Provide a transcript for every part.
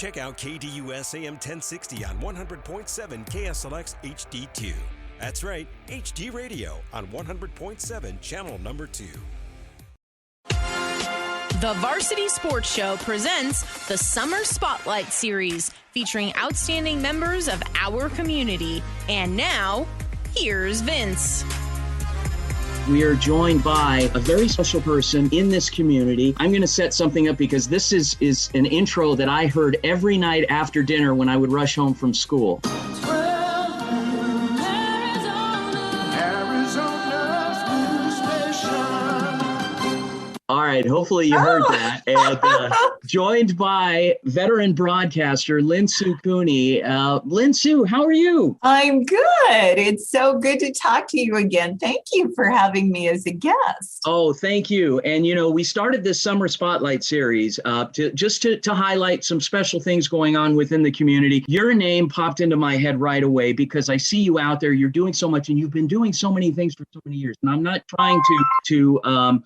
Check out KDUS AM 1060 on 100.7 KSLX HD2. That's right, HD Radio on 100.7 channel number 2. The Varsity Sports Show presents the Summer Spotlight Series, featuring outstanding members of our community. And now, here's Vince. We are joined by a very special person in this community. I'm going to set something up because this is an intro that I heard every night after dinner when I would rush home from school. All right, hopefully you heard that. And joined by veteran broadcaster Lynn Sue Cooney. Lynn Sue, how are you? I'm good. It's so good to talk to you again. Thank you for having me as a guest. Oh, thank you. And, you know, we started this Summer Spotlight series to highlight some special things going on within the community. Your name popped into my head right away because I see you out there. You're doing so much, and you've been doing so many things for so many years. And I'm not trying to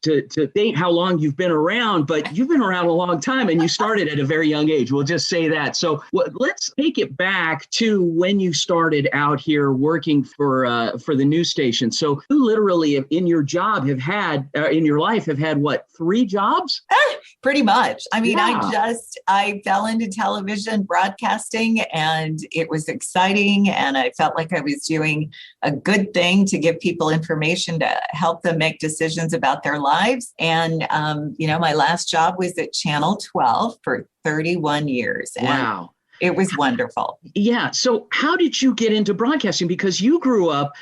date how long you've been around, but you've been around a long time, and you started at a very young age. We'll just say that. So let's take it back to when you started out here working for the news station. So you literally in your job in your life have had what, 3 jobs? Pretty much. I mean, Yeah. I fell into television broadcasting, and it was exciting. And I felt like I was doing a good thing to give people information to help them make decisions about their lives. And, my last job was at Channel 12 for 31 years. And Wow. it was wonderful. Yeah. So how did you get into broadcasting? Because you grew up,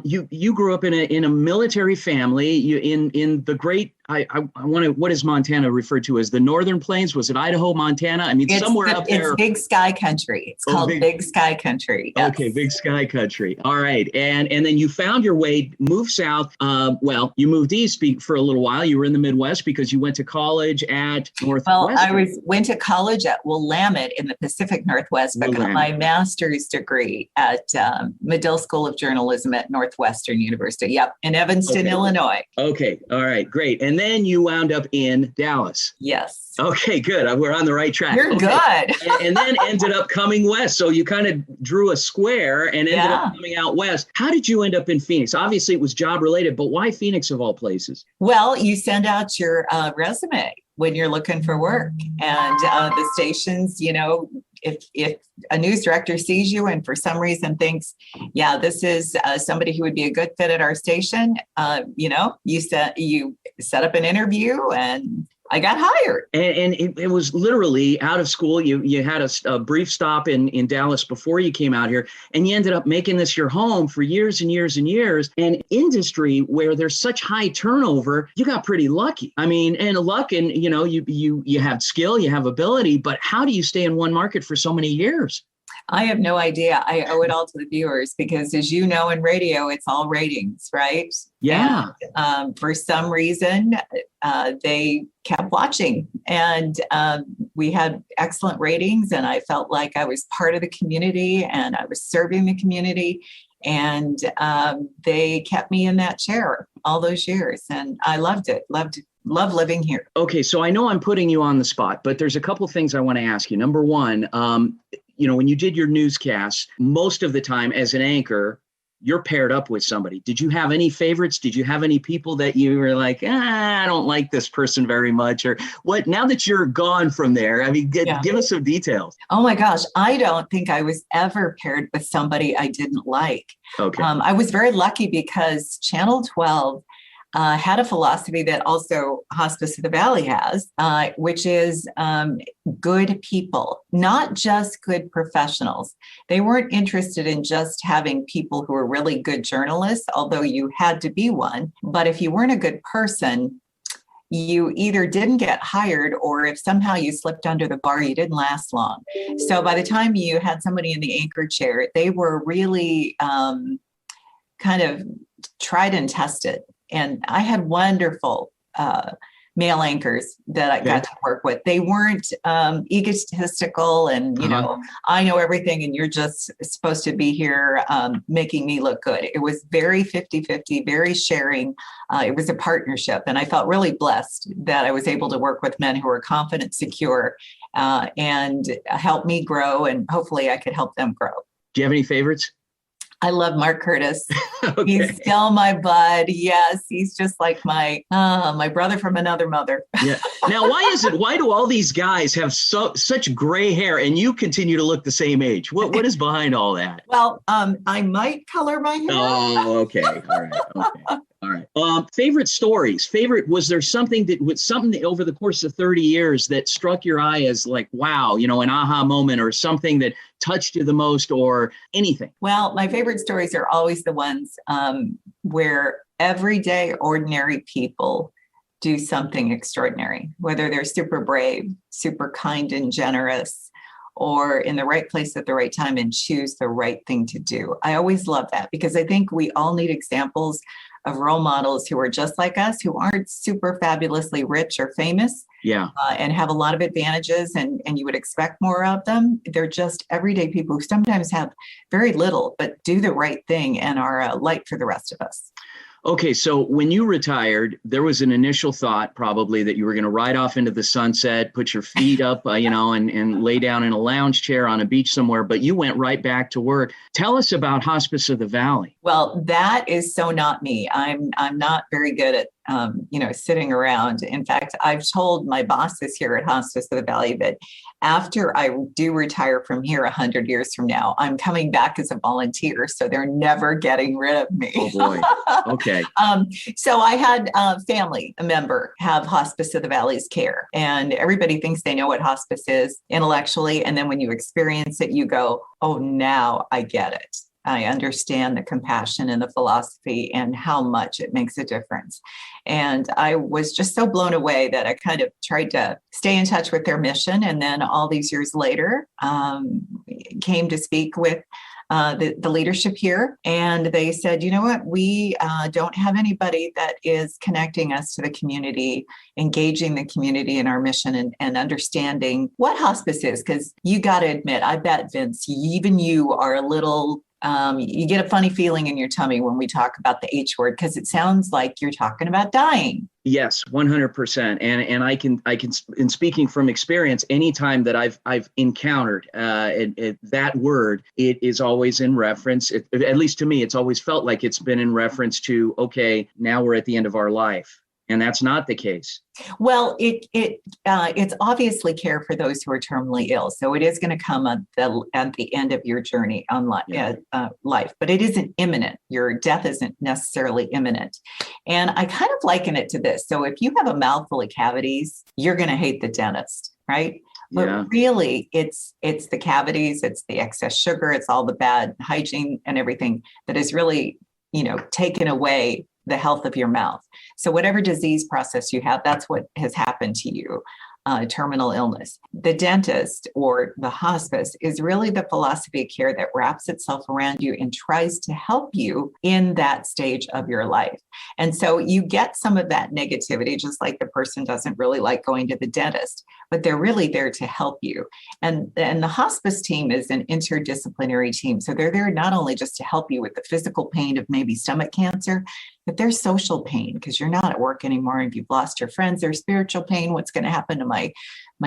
you grew up in a military family. In the great, what is Montana referred to as the Northern Plains? Was it Idaho, Montana? I mean, somewhere up there. It's Big Sky Country. It's called Big Sky Country. Yes. Okay, Big Sky Country. All right. And then you found your way, moved south. You moved east for a little while. You were in the Midwest because you went to college at Northwestern. Well, I went to college at Willamette in the Pacific Northwest, but got my master's degree at Medill School of Journalism at Northwestern University. Yep, in Evanston, Illinois. Okay. All right. Great. And then you wound up in Dallas. Yes. Okay, good. We're on the right track. You're good. and then ended up coming west. So you kind of drew a square and ended up coming out west. How did you end up in Phoenix? Obviously, it was job related, but why Phoenix of all places? Well, you send out your resume when you're looking for work, and the stations, if a news director sees you and for some reason thinks, yeah, this is somebody who would be a good fit at our station, you set up an interview, and I got hired. And it was literally out of school. You had a brief stop in Dallas before you came out here, and you ended up making this your home for years and years and years. And industry where there's such high turnover, you got pretty lucky. I mean, and you have skill, you have ability, but how do you stay in one market for so many years? I have no idea. I owe it all to the viewers because, as you know, in radio, it's all ratings, right? Yeah. And, for some reason, they kept watching, and we had excellent ratings, and I felt like I was part of the community and I was serving the community, and they kept me in that chair all those years, and I loved it. Love living here. Okay, so I know I'm putting you on the spot, but there's a couple things I want to ask you. Number one, when you did your newscasts, most of the time as an anchor, you're paired up with somebody. Did you have any favorites? Did you have any people that you were like, I don't like this person very much? Or what? Now that you're gone from there, I mean, give us some details. Oh my gosh. I don't think I was ever paired with somebody I didn't like. Okay. I was very lucky because Channel 12 had a philosophy that also Hospice of the Valley has, which is good people, not just good professionals. They weren't interested in just having people who were really good journalists, although you had to be one. But if you weren't a good person, you either didn't get hired, or if somehow you slipped under the bar, you didn't last long. So by the time you had somebody in the anchor chair, they were really kind of tried and tested. And I had wonderful male anchors that I got to work with. They weren't egotistical and, I know everything and you're just supposed to be here making me look good. It was very 50-50, very sharing. It was a partnership. And I felt really blessed that I was able to work with men who were confident, secure, and help me grow, and hopefully I could help them grow. Do you have any favorites? I love Mark Curtis. Okay. He's still my bud. Yes, he's just like my brother from another mother. Yeah. Now, why do all these guys have such gray hair and you continue to look the same age? What is behind all that? Well, I might color my hair. Oh, okay. All right. Okay. All right. Favorite stories. Was there something that over the course of 30 years that struck your eye as like, wow, an aha moment, or something that touched you the most, or anything? Well, my favorite stories are always the ones where everyday ordinary people do something extraordinary, whether they're super brave, super kind and generous, or in the right place at the right time and choose the right thing to do. I always love that, because I think we all need examples of role models who are just like us, who aren't super fabulously rich or famous, and have a lot of advantages, and you would expect more of them. They're just everyday people who sometimes have very little, but do the right thing and are a light for the rest of us. Okay, so when you retired, there was an initial thought probably that you were going to ride off into the sunset, put your feet up, and lay down in a lounge chair on a beach somewhere, but you went right back to work. Tell us about Hospice of the Valley. Well, that is so not me. I'm not very good at sitting around. In fact, I've told my bosses here at Hospice of the Valley that after I do retire from here 100 years from now, I'm coming back as a volunteer. So they're never getting rid of me. Oh boy. Okay. So I had a family member have Hospice of the Valley's care, and everybody thinks they know what hospice is intellectually. And then when you experience it, you go, oh, now I get it. I understand the compassion and the philosophy and how much it makes a difference. And I was just so blown away that I kind of tried to stay in touch with their mission. And then all these years later, came to speak with the leadership here. And they said, you know what, we don't have anybody that is connecting us to the community, engaging the community in our mission, and understanding what hospice is. Because you got to admit, I bet, Vince, even you are a little... you get a funny feeling in your tummy when we talk about the H word, because it sounds like you're talking about dying. Yes, 100%. And I can, in speaking from experience, anytime that I've encountered that word, it is always in reference, at least to me, it's always felt like it's been in reference to, okay, now we're at the end of our life. And that's not the case. Well, it's obviously care for those who are terminally ill. So it is going to come at the end of your journey on life, but it isn't imminent. Your death isn't necessarily imminent. And I kind of liken it to this. So if you have a mouthful of cavities, you're going to hate the dentist, right? But really, it's the cavities, it's the excess sugar, it's all the bad hygiene and everything that is really, taken away the health of your mouth. So whatever disease process you have, that's what has happened to you. Terminal illness. The dentist or the hospice is really the philosophy of care that wraps itself around you and tries to help you in that stage of your life. And so you get some of that negativity, just like the person doesn't really like going to the dentist, but they're really there to help you. And the hospice team is an interdisciplinary team. So they're there not only just to help you with the physical pain of maybe stomach cancer, but there's social pain because you're not at work anymore and you've lost your friends. There's spiritual pain. What's going to happen to my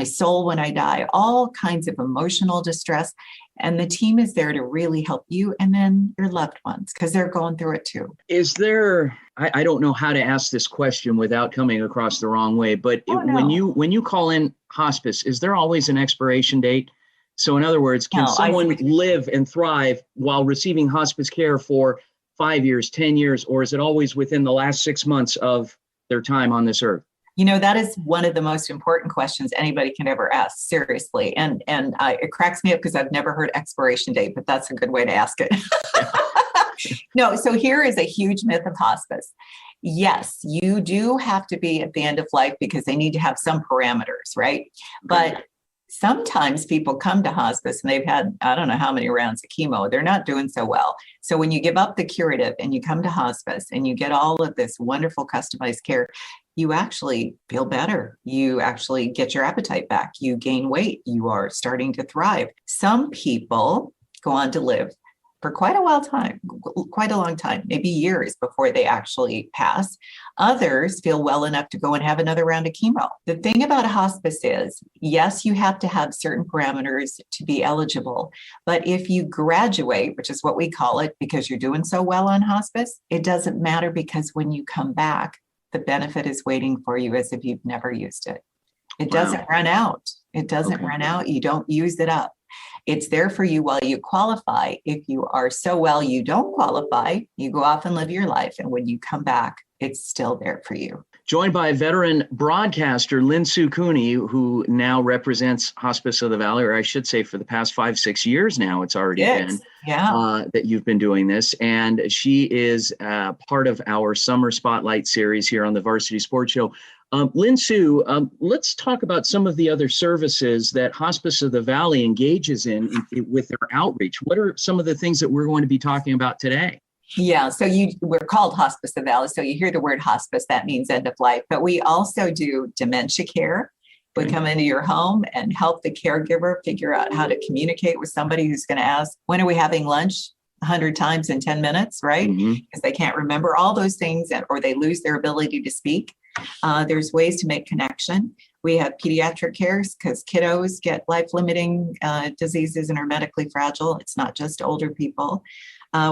soul when I die? All kinds of emotional distress. And the team is there to really help you and then your loved ones because they're going through it too. Is there, I don't know how to ask this question without coming across the wrong way, but when you call in hospice, is there always an expiration date? So in other words, can someone live and thrive while receiving hospice care for 5 years, 10 years, or is it always within the last 6 months of their time on this earth? That is one of the most important questions anybody can ever ask, seriously. And it cracks me up because I've never heard expiration date, but that's a good way to ask it. No, so here is a huge myth of hospice. Yes, you do have to be at the end of life because they need to have some parameters, right? But sometimes people come to hospice and they've had, I don't know how many rounds of chemo. They're not doing so well. So when you give up the curative and you come to hospice and you get all of this wonderful customized care, you actually feel better. You actually get your appetite back. You gain weight. You are starting to thrive. Some people go on to live for quite a long time, maybe years before they actually pass. Others feel well enough to go and have another round of chemo. The thing about a hospice is, yes, you have to have certain parameters to be eligible, but if you graduate, which is what we call it, because you're doing so well on hospice, it doesn't matter, because when you come back, the benefit is waiting for you as if you've never used it. It doesn't run out. It doesn't run out. You don't use it up. It's there for you while you qualify. If you are so well you don't qualify, you go off and live your life. And when you come back, it's still there for you. Joined by veteran broadcaster Lynn Sue Cooney, who now represents Hospice of the Valley, or I should say for the past 5-6 years now, it's already been that you've been doing this. And she is part of our Summer Spotlight series here on the Varsity Sports Show. Lynn Sue, let's talk about some of the other services that Hospice of the Valley engages in with their outreach. What are some of the things that we're going to be talking about today? Yeah, so we're called Hospice of the Valley. So you hear the word hospice, that means end of life. But we also do dementia care. We come into your home and help the caregiver figure out how to communicate with somebody who's going to ask, when are we having lunch? 100 times in 10 minutes, right? Because they can't remember all those things, or they lose their ability to speak. There's ways to make connection. We have pediatric care because kiddos get life-limiting diseases and are medically fragile. It's not just older people.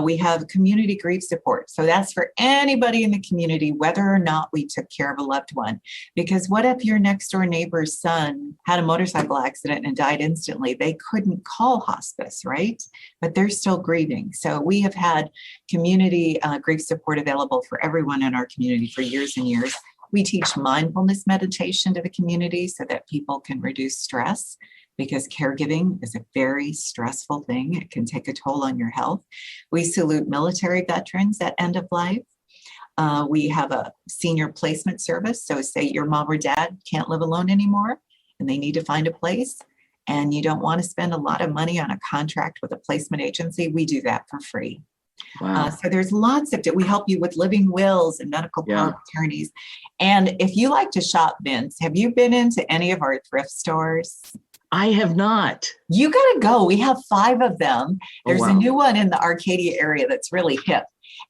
We have community grief support. So that's for anybody in the community, whether or not we took care of a loved one. Because what if your next door neighbor's son had a motorcycle accident and died instantly? They couldn't call hospice, right? But they're still grieving. So we have had community grief support available for everyone in our community for years and years. We teach mindfulness meditation to the community so that people can reduce stress, because caregiving is a very stressful thing. It can take a toll on your health. We salute military veterans at end of life. We have a senior placement service. So say your mom or dad can't live alone anymore and they need to find a place, and you don't want to spend a lot of money on a contract with a placement agency. We do that for free. Wow. So there's lots of we help you with living wills and medical power of attorneys. And if you like to shop, Vince, have you been into any of our thrift stores? I have not. You got to go. We have 5 of them. There's a new one in the Arcadia area that's really hip.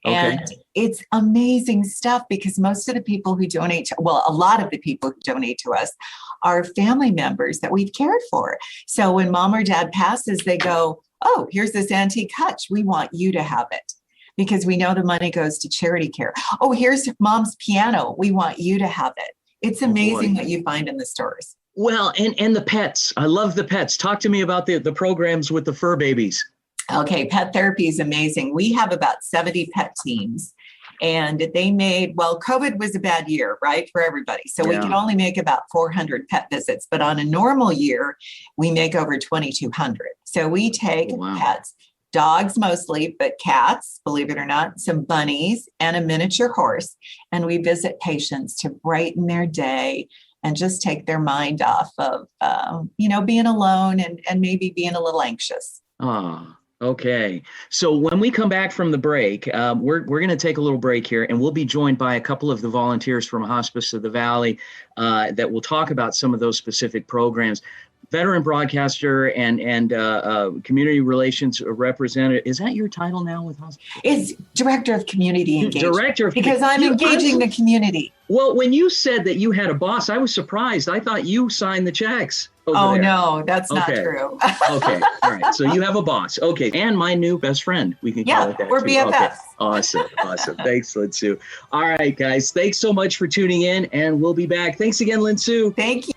And it's amazing stuff, because most of the people who donate, a lot of the people who donate to us are family members that we've cared for. So when mom or dad passes, they go, oh, here's this antique hutch. We want you to have it, because we know the money goes to charity care. Oh, here's mom's piano. We want you to have it. It's amazing what you find in the stores. Well, and the pets. I love the pets. Talk to me about the programs with the fur babies. Okay, pet therapy is amazing. We have about 70 pet teams, and they made, COVID was a bad year, right, for everybody. So we can only make about 400 pet visits, but on a normal year, we make over 2,200. So we take pets, dogs mostly, but cats, believe it or not, some bunnies, and a miniature horse. And we visit patients to brighten their day and just take their mind off of, being alone and maybe being a little anxious. Okay. So when we come back from the break, we're going to take a little break here, and we'll be joined by a couple of the volunteers from Hospice of the Valley that will talk about some of those specific programs. Veteran broadcaster and community relations representative. Is that your title now with Hospice? It's Director of Community Engagement. Because I'm engaging the community. Well, when you said that you had a boss, I was surprised. I thought you signed the checks. There. No, that's not true. Okay. All right. So you have a boss. Okay. And my new best friend. We can call it that. We're BFFs. Okay. Awesome. Thanks, Lynn Sue. All right, guys. Thanks so much for tuning in, and we'll be back. Thanks again, Lynn Sue. Thank you.